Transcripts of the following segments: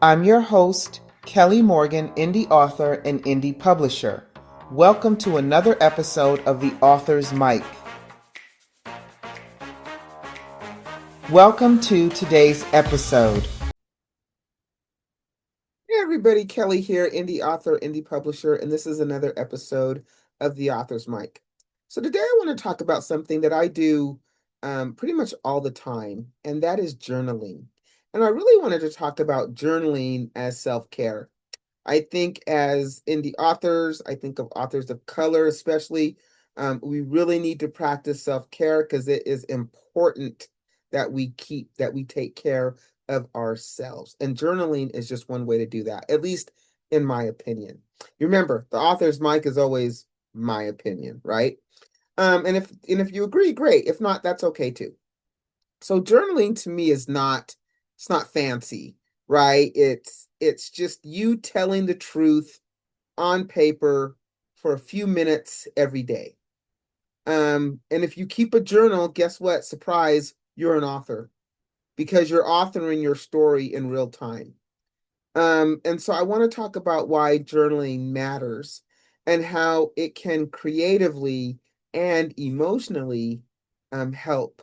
I'm your host, Kelly Morgan, indie author and indie publisher. Welcome to another episode of The Author's Mic. Welcome to today's episode. Hey everybody, Kelly here, indie author, indie publisher, and this is another episode of The Author's Mic. So today I want to talk about something that I do pretty much all the time, and that is journaling. And I really wanted to talk about journaling as self-care. I think as indie authors, I think of authors of color especially, we really need to practice self-care because it is important that we take care of ourselves. And journaling is just one way to do that, at least in my opinion. You remember, the author's mic is always my opinion, right? And if you agree, great. If not, that's okay too. So journaling to me is not it's not fancy, right? It's just you telling the truth on paper for a few minutes every day. And if you keep a journal, guess what? Surprise, you're an author because you're authoring your story in real time. And so I want to talk about why journaling matters and how it can creatively and emotionally help.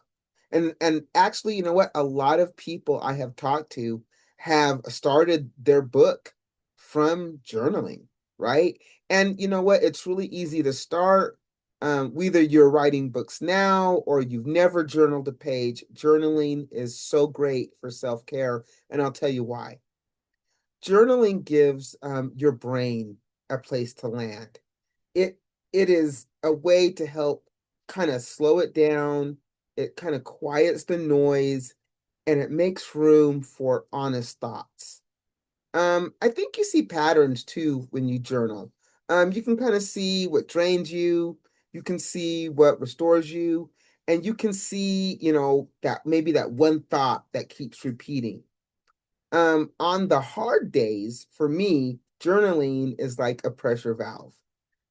And actually, you know what? A lot of people I have talked to have started their book from journaling, right? And you know what? It's really easy to start. Whether you're writing books now or you've never journaled a page, journaling is so great for self-care, and I'll tell you why. Journaling gives your brain a place to land. It it is a way to help kind of slow it down. It kind of quiets the noise and it makes room for honest thoughts. I think you see patterns too when you journal. You can kind of see what drains you, you can see what restores you, and you can see, that maybe that one thought that keeps repeating. On the hard days, for me, journaling is like a pressure valve.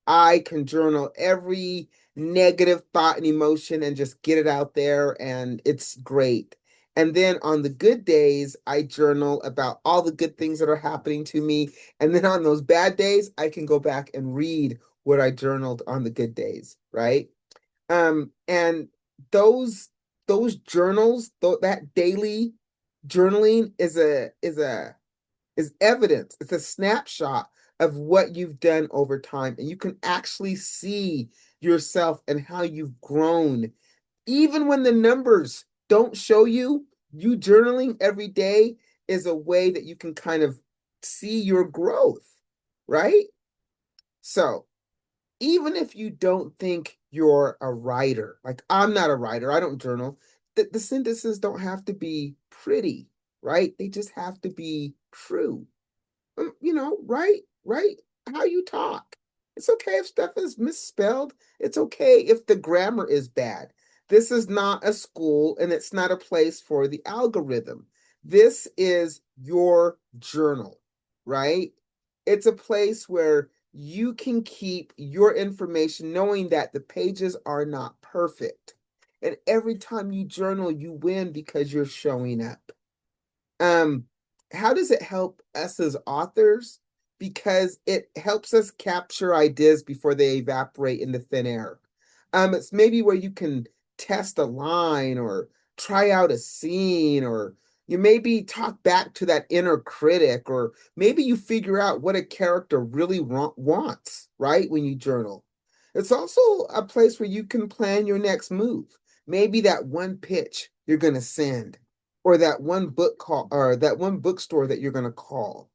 I can journal every negative thought and emotion and just get it out there, and it's great. And then on the good days, I journal about all the good things that are happening to me. And then on those bad days, I can go back and read what I journaled on the good days, right? And those those journals, that daily journaling is evidence. It's a snapshot of what you've done over time, and you can actually see yourself and how you've grown. Even when the numbers don't show you, you journaling every day is a way that you can kind of see your growth, right? So, even if you don't think you're a writer, like I'm not a writer, I don't journal, the sentences don't have to be pretty, right? They just have to be true. Right? How you talk. It's okay if stuff is misspelled. It's okay if the grammar is bad. This is not a school and it's not a place for the algorithm. This is your journal, right? It's a place where you can keep your information knowing that the pages are not perfect. And every time you journal, you win because you're showing up. Um, how does it help us as authors? Because it helps us capture ideas before they evaporate into thin air. It's maybe where you can test a line or try out a scene, or you maybe talk back to that inner critic, or maybe you figure out what a character really wants, right? When you journal. It's also a place where you can plan your next move. Maybe that one pitch you're going to send, or that one book call, or that one bookstore that you're going to call,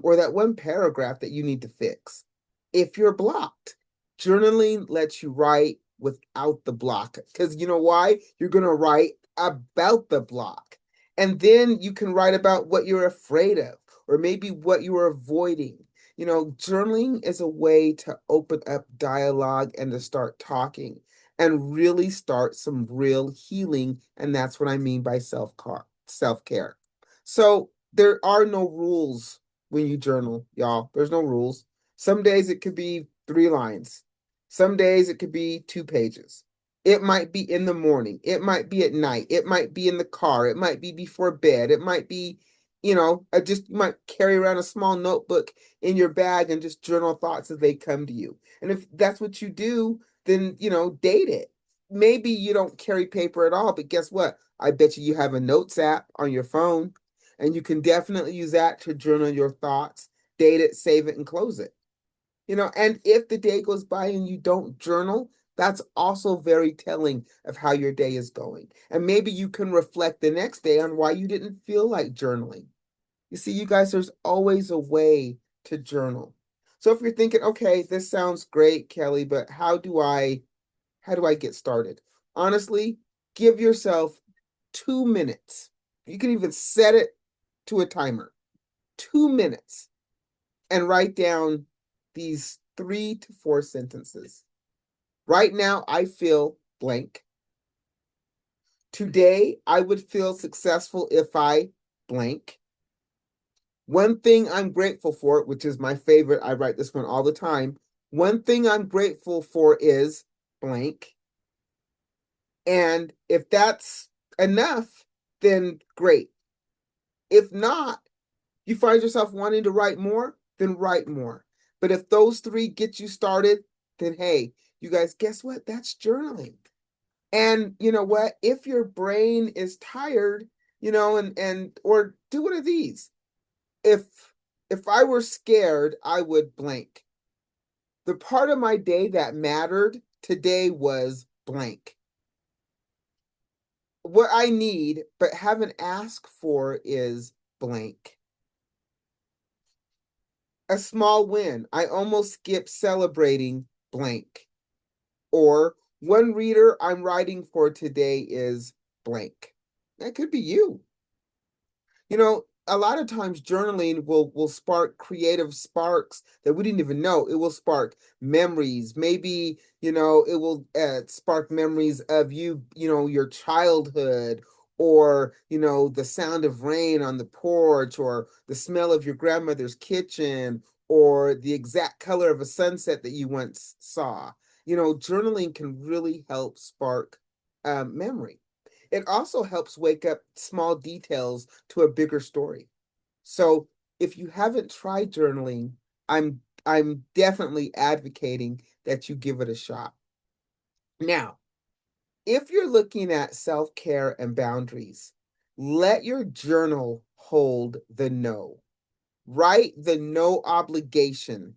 or that one paragraph that you need to fix. If you're blocked, journaling lets you write without the block, because you know why? You're going to write about the block, and then you can write about what you're afraid of, or maybe what you are avoiding. Journaling is a way to open up dialogue and to start talking and really start some real healing. And that's what I mean by self-care. So there are no rules when you journal, y'all. There's no rules. Some days it could be 3 lines. Some days it could be 2 pages. It might be in the morning. It might be at night. It might be in the car. It might be before bed. It might be Just you might carry around a small notebook in your bag and just journal thoughts as they come to you. And if that's what you do, then, date it. Maybe you don't carry paper at all, but guess what? I bet you have a notes app on your phone, and you can definitely use that to journal your thoughts, date it, save it, and close it. And if the day goes by and you don't journal, that's also very telling of how your day is going. And maybe you can reflect the next day on why you didn't feel like journaling. You see, you guys, there's always a way to journal. So if you're thinking, okay, this sounds great, Kelly, but how do I get started? Honestly, give yourself 2 minutes. You can even set it to a timer. 2 minutes and write down these 3 to 4 sentences. Right now, I feel blank. Today, I would feel successful if I blank. One thing I'm grateful for, which is my favorite, I write this one all the time. One thing I'm grateful for is blank. And if that's enough, then great. If not, you find yourself wanting to write more, then write more. But if those three get you started, then hey, you guys, guess what? That's journaling. And you know what? If your brain is tired, and or do one of these. If if I were scared, I would blank. The part of my day that mattered today was blank. What I need but haven't asked for is blank. A small win. I almost skipped celebrating blank. Or one reader I'm writing for today is blank. That could be you. A lot of times journaling will spark creative sparks that we didn't even know. It will spark memories. Maybe, it will spark memories of your childhood, or, the sound of rain on the porch, or the smell of your grandmother's kitchen, or the exact color of a sunset that you once saw. Journaling can really help spark memory. It also helps wake up small details to a bigger story. So if you haven't tried journaling, I'm definitely advocating that you give it a shot. Now, if you're looking at self-care and boundaries, let your journal hold the no. Write the no obligation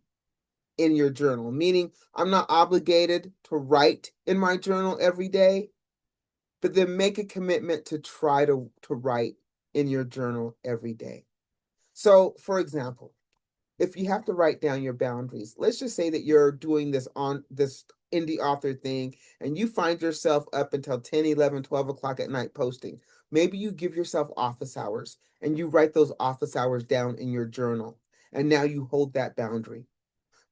in your journal, meaning I'm not obligated to write in my journal every day, but then make a commitment to try to write in your journal every day. So, for example, if you have to write down your boundaries, let's just say that you're doing this on this indie author thing and you find yourself up until 10, 11, 12 o'clock at night posting. Maybe you give yourself office hours and you write those office hours down in your journal. And now you hold that boundary.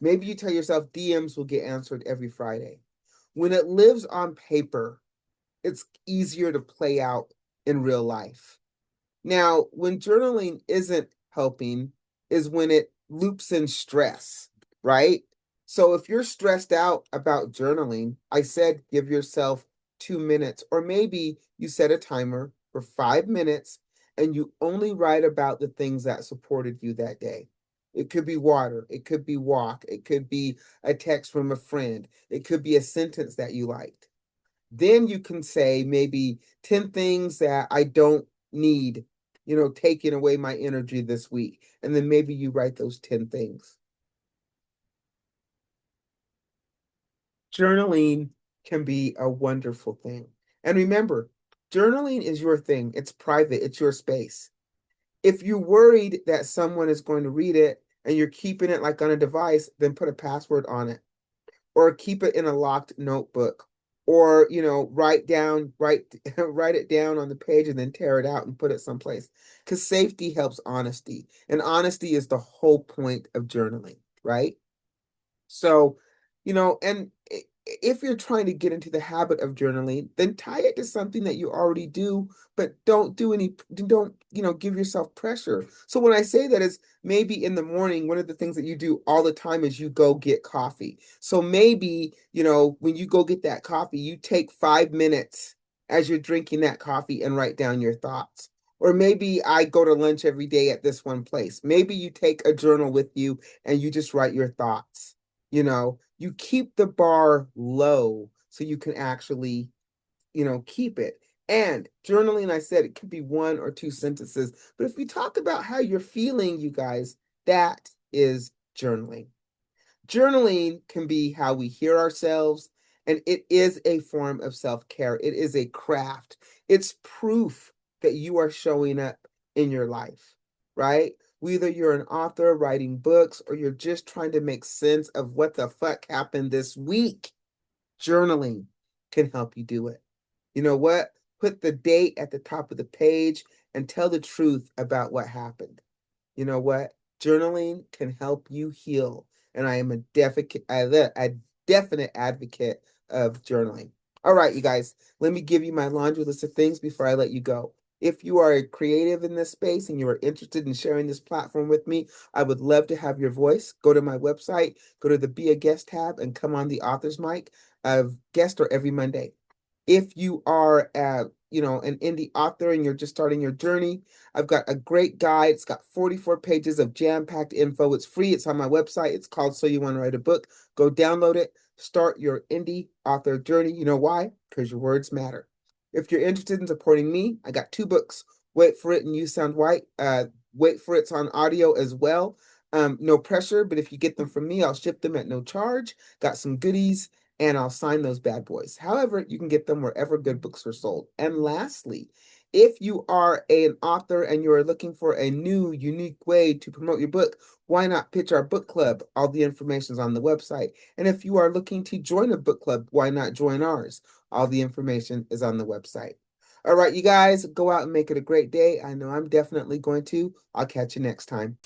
Maybe you tell yourself DMs will get answered every Friday. When it lives on paper, it's easier to play out in real life. Now, when journaling isn't helping is when it loops in stress, right? So if you're stressed out about journaling, I said give yourself 2 minutes, or maybe you set a timer for 5 minutes and you only write about the things that supported you that day. It could be water, it could be walk, it could be a text from a friend, it could be a sentence that you liked. Then you can say maybe 10 things that I don't need, taking away my energy this week. And then maybe you write those 10 things. Journaling can be a wonderful thing. And remember, journaling is your thing. It's private, it's your space. If you're worried that someone is going to read it and you're keeping it like on a device, then put a password on it, or keep it in a locked notebook, or write write it down on the page and then tear it out and put it someplace, because safety helps honesty, and honesty is the whole point of journaling, right? So, and if you're trying to get into the habit of journaling, then tie it to something that you already do, but don't, give yourself pressure. So when I say that, is maybe in the morning, one of the things that you do all the time is you go get coffee. So maybe, when you go get that coffee, you take 5 minutes as you're drinking that coffee and write down your thoughts. Or maybe I go to lunch every day at this one place. Maybe you take a journal with you and you just write your thoughts. You keep the bar low so you can actually, keep it. And journaling, I said it could be one or two sentences. But if we talk about how you're feeling, you guys, that is journaling. Journaling can be how we hear ourselves, and it is a form of self care. It is a craft. It's proof that you are showing up in your life, right? Whether you're an author writing books or you're just trying to make sense of what the fuck happened this week, journaling can help you do it. You know what? Put the date at the top of the page and tell the truth about what happened. You know what? Journaling can help you heal. And I am a definite advocate of journaling. All right, you guys, let me give you my laundry list of things before I let you go. If you are a creative in this space and you are interested in sharing this platform with me, I would love to have your voice. Go to my website, go to the Be a Guest tab, and come on the author's mic. Guest are every Monday. If you are an indie author and you're just starting your journey, I've got a great guide. It's got 44 pages of jam-packed info. It's free. It's on my website. It's called So You Want to Write a Book. Go download it. Start your indie author journey. You know why? Because your words matter. If you're interested in supporting me, I got 2 books. Wait for It and You Sound White. Wait for It's on audio as well. No pressure, but if you get them from me, I'll ship them at no charge. Got some goodies and I'll sign those bad boys. However, you can get them wherever good books are sold. And lastly, if you are an author and you are looking for a new, unique way to promote your book, why not pitch our book club? All the information is on the website. And if you are looking to join a book club, why not join ours? All the information is on the website. All right, you guys, go out and make it a great day. I know I'm definitely going to. I'll catch you next time.